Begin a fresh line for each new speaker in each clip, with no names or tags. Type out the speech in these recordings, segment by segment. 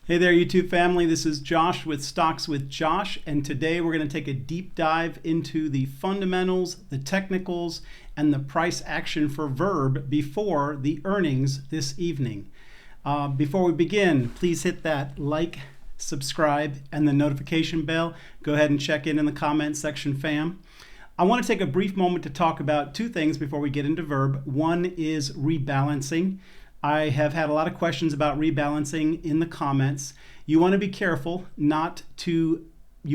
Hey there, YouTube family. This is Josh with Stocks with Josh, and today we're going to take a deep dive into the fundamentals, the technicals, and the price action for Verb before the earnings this evening. Before we begin, please hit that like, subscribe, and the notification bell. Go ahead and check in the comment section, fam. I want to take a brief moment to talk about two things before we get into Verb. One is rebalancing. I have had a lot of questions about rebalancing in the comments. You want to be careful you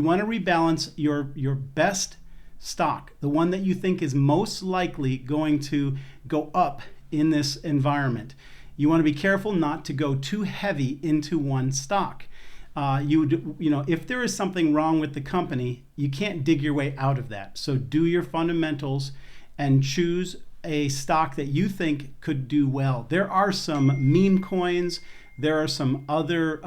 want to rebalance your best stock, the one that you think is most likely going to go up in this environment. You want to be careful not to go too heavy into one stock. If there is something wrong with the company, you can't dig your way out of that. So do your fundamentals and choose a stock that you think could do well. There are some meme coins. There are some other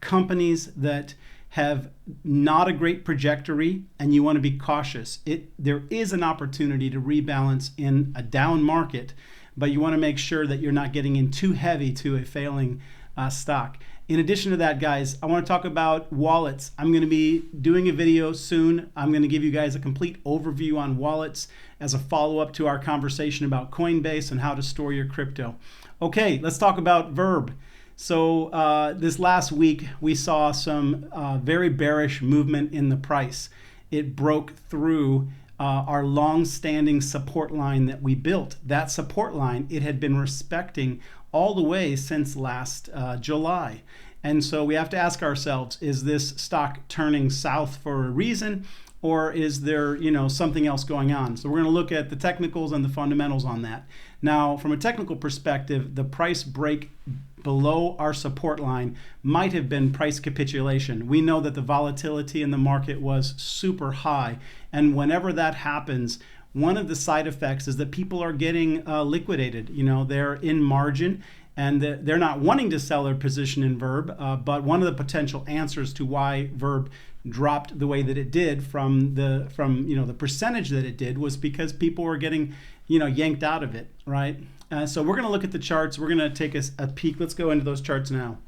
companies that have not a great trajectory, and you want to be cautious. There is an opportunity to rebalance in a down market, but you want to make sure that you're not getting in too heavy to a failing stock. In addition to that, guys, I want to talk about wallets. I'm going to be doing a video soon. I'm going to give you guys a complete overview on wallets as a follow-up to our conversation about Coinbase and how to store your crypto. Okay, let's talk about Verb. So this last week, we saw some very bearish movement in the price. It broke through our long-standing support line that we built. That support line, it had been respecting all the way since last July. And so we have to ask ourselves, is this stock turning south for a reason, or is there something else going on? So we're going to look at the technicals and the fundamentals on that. Now, from a technical perspective, the price break below our support line might have been price capitulation. We know that the volatility in the market was super high, and whenever that happens, one of the side effects is that people are getting liquidated. They're in margin, and they're not wanting to sell their position in Verb, but one of the potential answers to why Verb dropped the way that it did from the percentage that it did was because people were getting yanked out of it, right? So we're going to look at the charts. We're going to take a peek. Let's go into those charts now.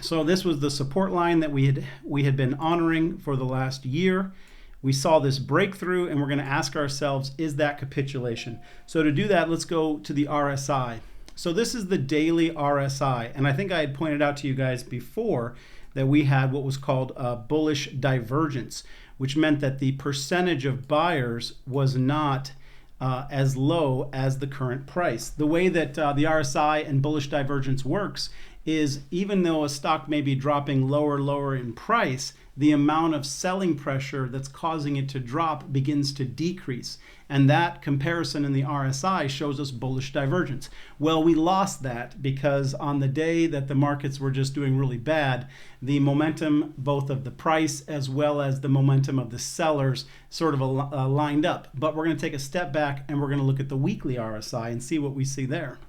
So this was the support line that we had been honoring for the last year. We saw this breakthrough, and we're going to ask ourselves, is that capitulation? So to do that, let's go to the RSI. So this is the daily RSI, and I think I had pointed out to you guys before that we had what was called a bullish divergence, which meant that the percentage of buyers was not as low as the current price. The way that the RSI and bullish divergence works is even though a stock may be dropping lower in price, the amount of selling pressure that's causing it to drop begins to decrease. And that comparison in the RSI shows us bullish divergence. Well, we lost that because on the day that the markets were just doing really bad, the momentum both of the price as well as the momentum of the sellers sort of lined up. But we're going to take a step back and we're going to look at the weekly RSI and see what we see there.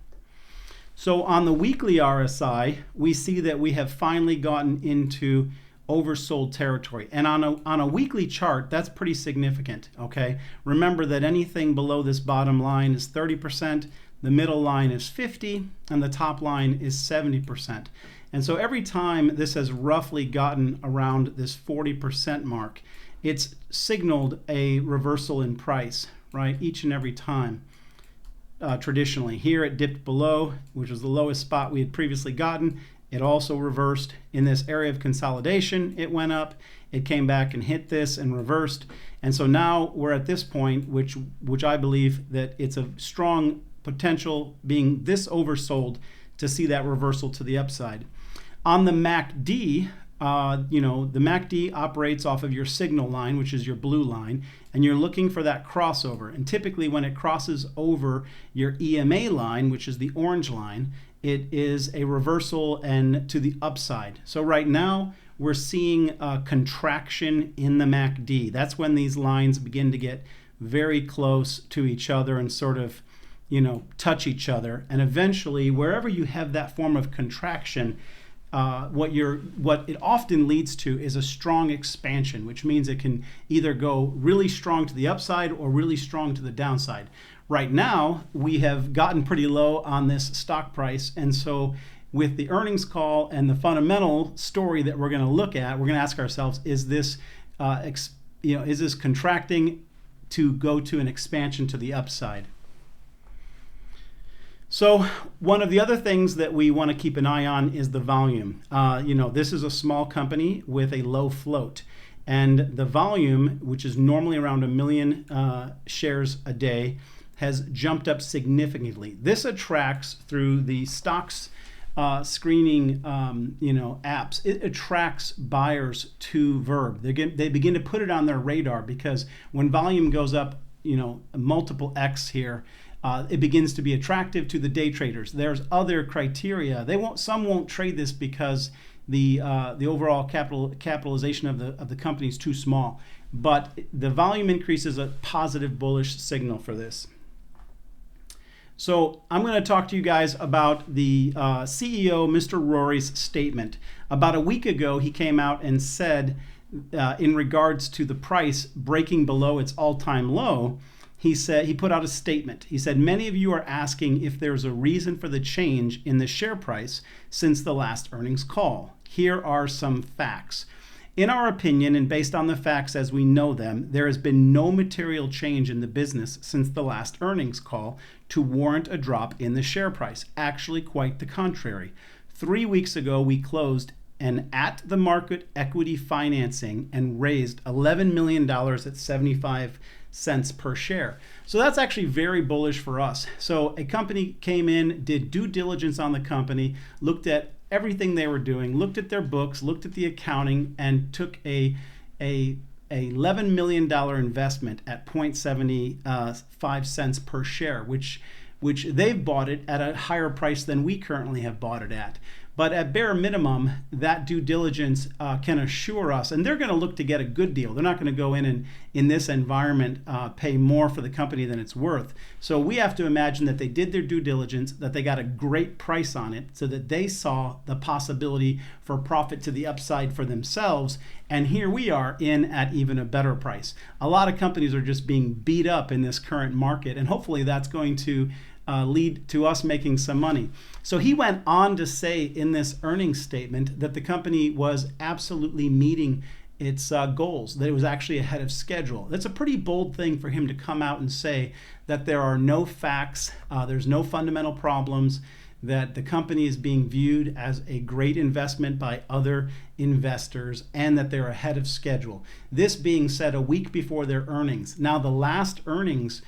So on the weekly RSI, we see that we have finally gotten into oversold territory. And on a weekly chart, that's pretty significant, okay? Remember that anything below this bottom line is 30%, the middle line is 50%, and the top line is 70%. And so every time this has roughly gotten around this 40% mark, it's signaled a reversal in price, right? Each and every time. Traditionally. Here it dipped below, which was the lowest spot we had previously gotten. It also reversed in this area of consolidation. It went up, it came back and hit this and reversed. And so now we're at this point, which I believe that it's a strong potential being this oversold to see that reversal to the upside. On the MACD, the MACD operates off of your signal line, which is your blue line, and you're looking for that crossover. And typically when it crosses over your EMA line, which is the orange line, it is a reversal and to the upside. So right now we're seeing a contraction in the MACD. That's when these lines begin to get very close to each other and sort of touch each other. And eventually, wherever you have that form of contraction, what it often leads to is a strong expansion, which means it can either go really strong to the upside or really strong to the downside. Right now, we have gotten pretty low on this stock price, and so with the earnings call and the fundamental story that we're going to look at, we're going to ask ourselves, is this is this contracting to go to an expansion to the upside? So one of the other things that we want to keep an eye on is the volume. This is a small company with a low float, and the volume, which is normally around 1 million shares a day, has jumped up significantly. This attracts through the stocks screening apps. It attracts buyers to Verb. They begin to put it on their radar, because when volume goes up, multiple X here, it begins to be attractive to the day traders. There's other criteria. Some won't trade this because the overall capitalization of the company is too small. But the volume increase is a positive bullish signal for this. So I'm going to talk to you guys about the CEO, Mr. Rory's statement. About a week ago, he came out and said, in regards to the price breaking below its all-time low, he put out a statement. He said, many of you are asking if there's a reason for the change in the share price since the last earnings call. Here are some facts. In our opinion, and based on the facts as we know them, there has been no material change in the business since the last earnings call to warrant a drop in the share price. Actually, quite the contrary. 3 weeks ago, we closed an at-the-market equity financing and raised $11 million at 75 cents per share. So that's actually very bullish for us. So a company came in, did due diligence on the company, looked at everything they were doing, looked at their books, looked at the accounting, and took a $11 million investment at 0.75 cents per share, which they've bought it at a higher price than we currently have bought it at. But at bare minimum, that due diligence can assure us, and they're going to look to get a good deal. They're not going to go in and, in this environment, pay more for the company than it's worth. So we have to imagine that they did their due diligence, that they got a great price on it, so that they saw the possibility for profit to the upside for themselves. And here we are in at even a better price. A lot of companies are just being beat up in this current market, and hopefully that's going to lead to us making some money. So he went on to say in this earnings statement that the company was absolutely meeting its goals, that it was actually ahead of schedule. That's a pretty bold thing for him to come out and say, that there are no facts, there's no fundamental problems, that the company is being viewed as a great investment by other investors, and that they're ahead of schedule. This being said a week before their earnings. Now, the last earnings,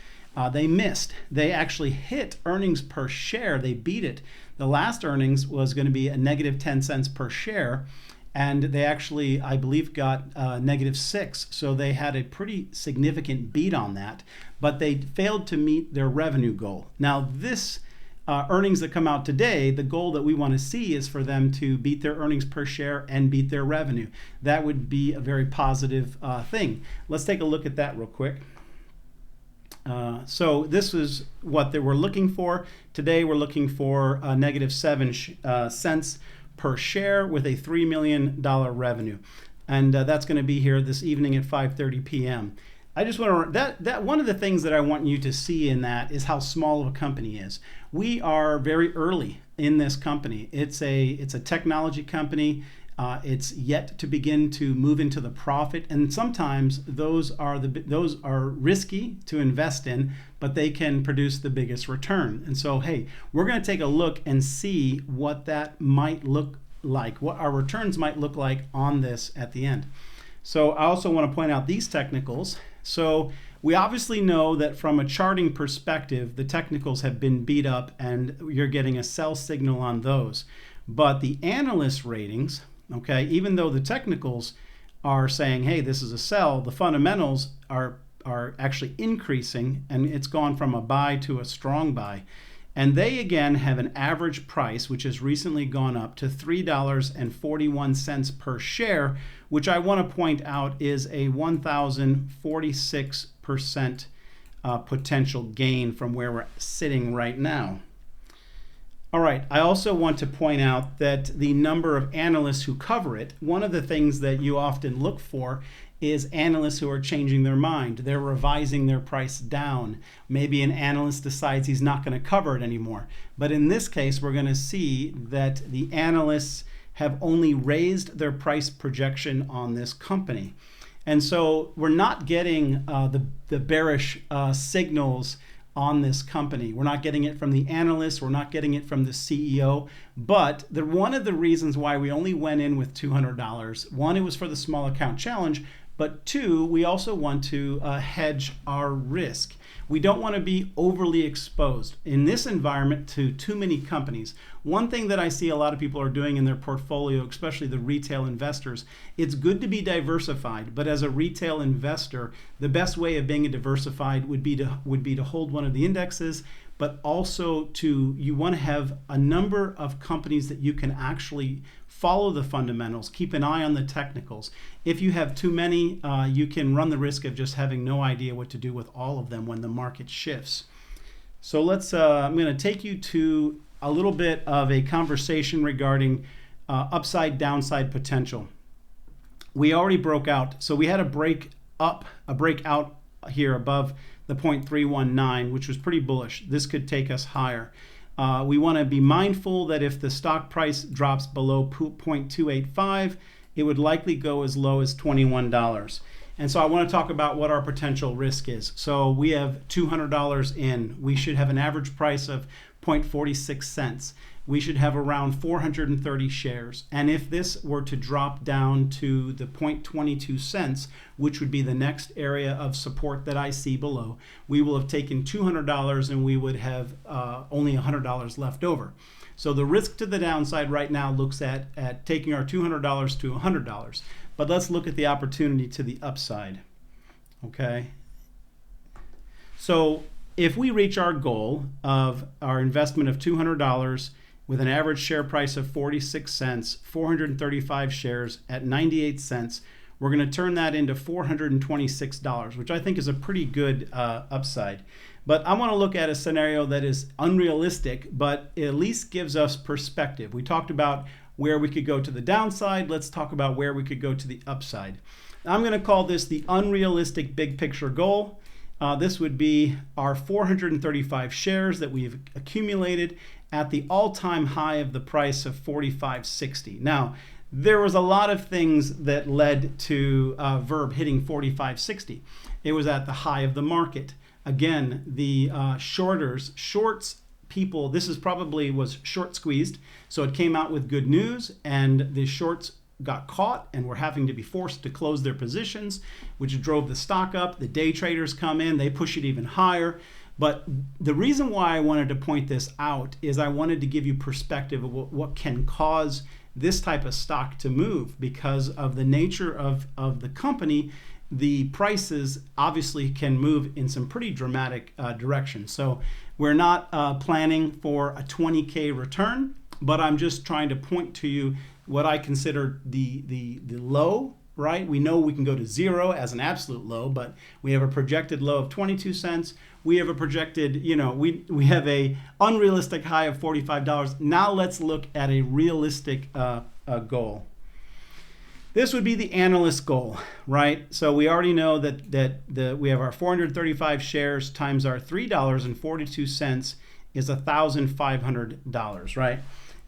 they missed. They actually hit earnings per share. They beat it. The last earnings was going to be a negative 10 cents per share, and they actually, I believe, got -6. So they had a pretty significant beat on that, but they failed to meet their revenue goal. Now, this earnings that come out today, the goal that we want to see is for them to beat their earnings per share and beat their revenue. That would be a very positive thing. Let's take a look at that real quick. So this is what they were looking for. Today we're looking for -7 cents per share with a $3 million revenue. And that's going to be here this evening at 5:30 p.m. I just want to, that one of the things that I want you to see in that is how small of a company is. We are very early in this company. It's a technology company. It's yet to begin to move into the profit, and sometimes those are risky to invest in, but they can produce the biggest return. And so, hey, we're going to take a look and see what that might look like, what our returns might look like on this at the end. So I also want to point out these technicals. So we obviously know that from a charting perspective, the technicals have been beat up and you're getting a sell signal on those. But the analyst ratings, okay, even though the technicals are saying, hey, this is a sell, the fundamentals are actually increasing, and it's gone from a buy to a strong buy. And they, again, have an average price, which has recently gone up to $3.41 per share, which I want to point out is a 1,046% potential gain from where we're sitting right now. All right, I also want to point out that the number of analysts who cover it, one of the things that you often look for is analysts who are changing their mind. They're revising their price down. Maybe an analyst decides he's not going to cover it anymore. But in this case, we're going to see that the analysts have only raised their price projection on this company. And so we're not getting the bearish signals on this company. We're not getting it from the analysts. We're not getting it from the CEO. But one of the reasons why we only went in with $200, one, it was for the small account challenge, but two, we also want to hedge our risk. We don't want to be overly exposed in this environment to too many companies. One thing that I see a lot of people are doing in their portfolio, especially the retail investors, it's good to be diversified, but as a retail investor, the best way of being diversified would be to hold one of the indexes, but also you want to have a number of companies that you can actually follow the fundamentals, keep an eye on the technicals. If you have too many, you can run the risk of just having no idea what to do with all of them when the market shifts. So I'm going to take you to a little bit of a conversation regarding upside downside potential. We already broke out. So we had a breakout here above the 0.319, which was pretty bullish. This could take us higher. We want to be mindful that if the stock price drops below 0.285, it would likely go as low as $21. And so I want to talk about what our potential risk is. So we have $200 in. We should have an average price of 0.46 cents. We should have around 430 shares. And if this were to drop down to the 0.22 cents, which would be the next area of support that I see below, we will have taken $200 and we would have only $100 left over. So the risk to the downside right now looks at taking our $200 to $100. But let's look at the opportunity to the upside. Okay. So if we reach our goal of our investment of $200 with an average share price of 46 cents, 435 shares at 98 cents, we're going to turn that into $426, which I think is a pretty good upside. But I want to look at a scenario that is unrealistic, but it at least gives us perspective. We talked about where we could go to the downside. Let's talk about where we could go to the upside. I'm going to call this the unrealistic big picture goal. This would be our 435 shares that we've accumulated at the all-time high of the price of $45.60. Now, there was a lot of things that led to Verb hitting $45.60. It was at the high of the market. Again, the shorts people, this is probably was short squeezed. So it came out with good news and the shorts got caught and were having to be forced to close their positions, which drove the stock up. The day traders come in, they push it even higher. But the reason why I wanted to point this out is I wanted to give you perspective of what can cause this type of stock to move because of the nature of the company. The prices obviously can move in some pretty dramatic directions. So we're not planning for a 20K return, but I'm just trying to point to you what I consider the low, right? We know we can go to zero as an absolute low, but we have a projected low of 22 cents. We have a projected, we have a unrealistic high of $45. Now let's look at a realistic goal. This would be the analyst goal, right? So we already know that we have our 435 shares times our $3.42 is $1,500, right?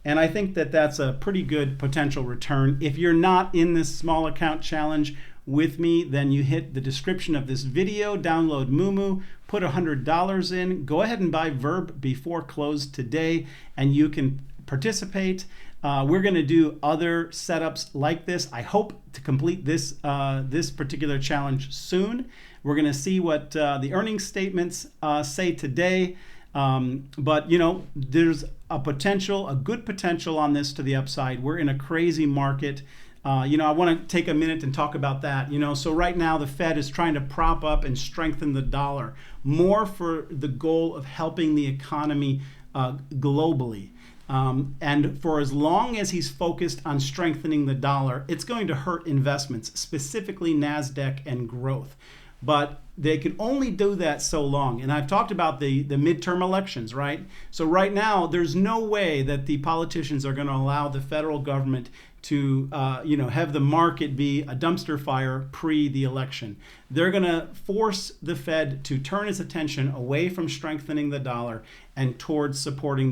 And I think that that's a pretty good potential return. If you're not in this small account challenge with me, then you hit the description of this video, download moomoo, put $100 in, go ahead and buy Verb before close today, and you can participate. We're going to do other setups like this. I hope to complete this particular challenge soon. We're going to see what the earnings statements say today. But there's a good potential on this to the upside. We're in a crazy market. I want to take a minute and talk about that. So right now the Fed is trying to prop up and strengthen the dollar more for the goal of helping the economy globally. And for as long as he's focused on strengthening the dollar, it's going to hurt investments, specifically Nasdaq and growth. but they can only do that so long. And I've talked about the midterm elections, right? So right now, there's no way that the politicians are going to allow the federal government to have the market be a dumpster fire pre the election. They're going to force the Fed to turn its attention away from strengthening the dollar and towards supporting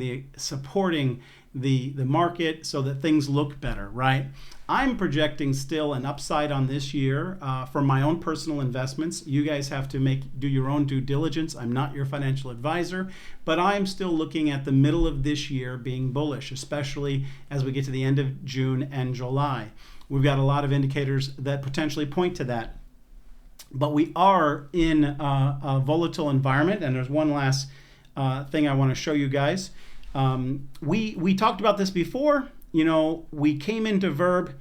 the market so that things look better, right? I'm projecting still an upside on this year for my own personal investments. You guys have to do your own due diligence. I'm not your financial advisor, but I'm still looking at the middle of this year being bullish, especially as we get to the end of June and July. We've got a lot of indicators that potentially point to that. But we are in a volatile environment, and there's one last thing I want to show you guys. We talked about this before. We came into Verb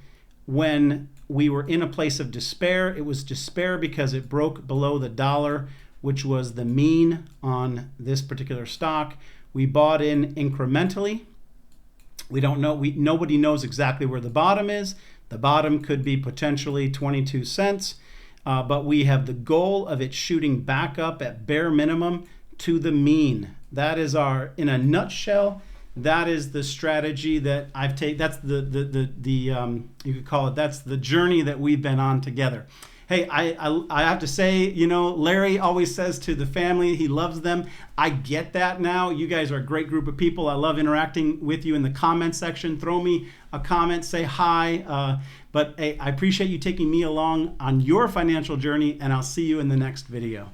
when we were in a place of despair. It was despair because it broke below the dollar, which was the mean on this particular stock. We bought in incrementally. We don't know. Nobody knows exactly where the bottom is. The bottom could be potentially 22 cents, but we have the goal of it shooting back up at bare minimum to the mean. That is in a nutshell, that is the strategy that I've taken. That's you could call it, that's the journey that we've been on together. Hey, I have to say, Larry always says to the family he loves them. I get that now. You guys are a great group of people. I love interacting with you in the comment section. Throw me a comment, say hi. But hey, I appreciate you taking me along on your financial journey, and I'll see you in the next video.